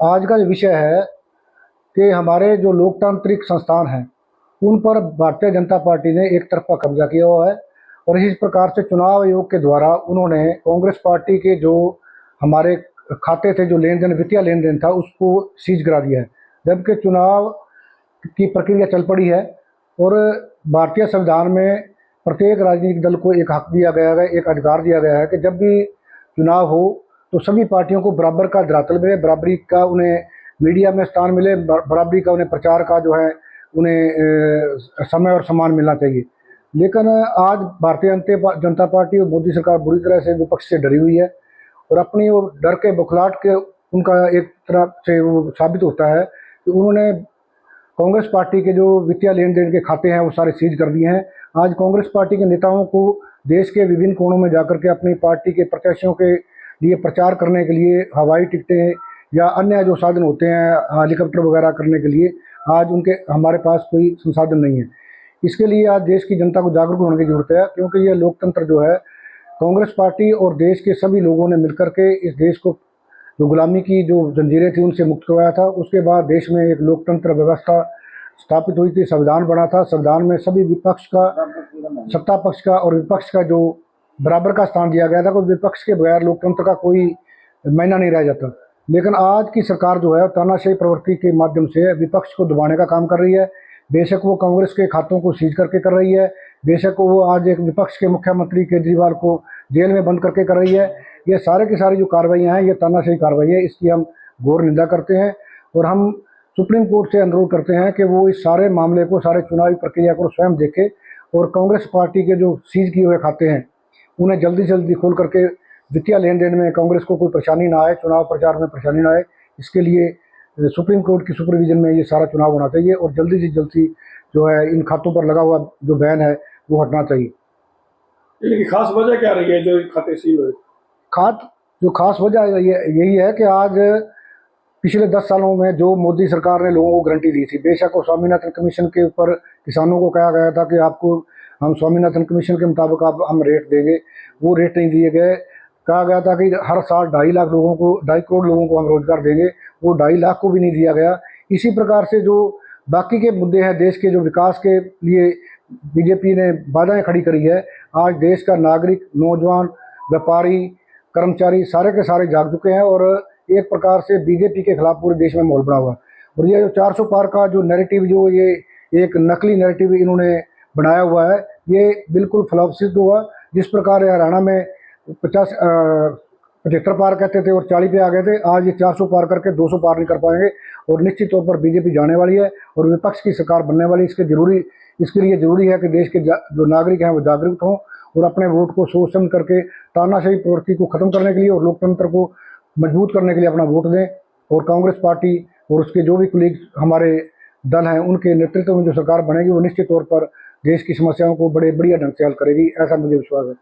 आज का जो विषय है कि हमारे जो लोकतांत्रिक संस्थान हैं उन पर भारतीय जनता पार्टी ने एक तरफा कब्जा किया हुआ है और इस प्रकार से चुनाव आयोग के द्वारा उन्होंने कांग्रेस पार्टी के जो हमारे खाते थे, जो लेन देन वित्तीय लेन देन था, उसको सीज करा दिया है। जबकि चुनाव की प्रक्रिया चल पड़ी है और भारतीय संविधान में प्रत्येक राजनीतिक दल को एक हक दिया गया है, एक अधिकार दिया गया है कि जब भी चुनाव हो तो सभी पार्टियों को बराबर का धरातल मिले, बराबरी का उन्हें मीडिया में स्थान मिले, बराबरी का उन्हें प्रचार का जो है उन्हें समय और सम्मान मिलना चाहिए। लेकिन आज भारतीय जनता पार्टी और मोदी सरकार बुरी तरह से विपक्ष से डरी हुई है और अपनी वो डर के बौखलाहट के उनका एक तरह से वो साबित होता है कि उन्होंने कांग्रेस पार्टी के जो वित्तीय लेन देन के खाते हैं वो सारे सीज कर दिए हैं। आज कांग्रेस पार्टी के नेताओं को देश के विभिन्न कोनों में जाकर के अपनी पार्टी के प्रत्याशियों के लिए प्रचार करने के लिए हवाई टिकटें या अन्य जो साधन होते हैं हेलीकॉप्टर वगैरह करने के लिए आज उनके हमारे पास कोई संसाधन नहीं है। इसके लिए आज देश की जनता को जागरूक होने की जरूरत है, क्योंकि ये लोकतंत्र जो है कांग्रेस पार्टी और देश के सभी लोगों ने मिलकर के इस देश को जो गुलामी की जो जंजीरें थी उनसे मुक्त करवाया था। उसके बाद देश में एक लोकतंत्र व्यवस्था स्थापित हुई थी, संविधान बना था। संविधान में सभी विपक्ष का, सत्ता पक्ष का और विपक्ष का जो बराबर का स्थान दिया गया था, कोई विपक्ष के बगैर लोकतंत्र का कोई मायना नहीं रह जाता। लेकिन आज की सरकार जो है तानाशाही प्रवृत्ति के माध्यम से विपक्ष को दबाने का काम कर रही है। बेशक वो कांग्रेस के खातों को सीज करके कर रही है, बेशक वो आज एक विपक्ष के मुख्यमंत्री केजरीवाल को जेल में बंद करके कर रही है। ये सारे की सारी जो कार्रवाइयाँ हैं ये तानाशाही कार्रवाई है, इसकी हम घोर निंदा करते हैं और हम सुप्रीम कोर्ट से अनुरोध करते हैं कि वो इस सारे मामले को, सारे चुनावी प्रक्रिया को स्वयं देखे और कांग्रेस पार्टी के जो सीज किए हुए खाते हैं उन्हें जल्दी से जल्दी खोल करके वित्तीय लेन देन में कांग्रेस को कोई परेशानी ना आए, चुनाव प्रचार में परेशानी ना आए, इसके लिए सुप्रीम कोर्ट की सुपरविजन में ये सारा चुनाव होना चाहिए और जल्दी से जल्दी जो है इन खातों पर लगा हुआ जो बैन है वो हटना चाहिए। लेकिन खास वजह क्या रही है जो खाते सील हुए? खास वजह यही है कि आज पिछले 10 सालों में जो मोदी सरकार ने लोगों को गारंटी दी थी, बेशक वो स्वामीनाथन कमीशन के ऊपर किसानों को कहा गया था कि आपको हम स्वामीनाथन कमीशन के मुताबिक आप हम रेट देंगे, वो रेट नहीं दिए गए। कहा गया था कि हर साल 2.5 लाख लोगों को, 2.5 करोड़ लोगों को हम रोजगार देंगे, वो 2.5 लाख को भी नहीं दिया गया। इसी प्रकार से जो बाकी के मुद्दे हैं देश के, जो विकास के लिए बीजेपी ने बाधाएं खड़ी करी है, आज देश का नागरिक, नौजवान, व्यापारी, कर्मचारी सारे के सारे जाग चुके हैं और एक प्रकार से बीजेपी के खिलाफ पूरे देश में माहौल बना हुआ है। और ये जो 400 पार का जो नैरेटिव, जो ये एक नकली नैरेटिव इन्होंने बनाया हुआ है, ये बिल्कुल फ्लॉप सिद्ध हुआ। जिस प्रकार हरियाणा में 75 पार कहते थे और 40 पे आ गए थे, आज ये 400 पार करके 200 पार नहीं कर पाएंगे और निश्चित तौर पर बीजेपी जाने वाली है और विपक्ष की सरकार बनने वाली है। इसके लिए जरूरी है कि देश के जो नागरिक हैं वो जागरूक हों और अपने वोट को सोच समझ करके तानाशाही प्रवृत्ति को खत्म करने के लिए और लोकतंत्र को मजबूत करने के लिए अपना वोट दें। और कांग्रेस पार्टी और उसके जो भी कुलीग हमारे दल हैं उनके नेतृत्व में जो सरकार बनेगी वो निश्चित तौर पर देश की समस्याओं को बड़े बढ़िया ढंग से हल करेगी, ऐसा मुझे विश्वास है।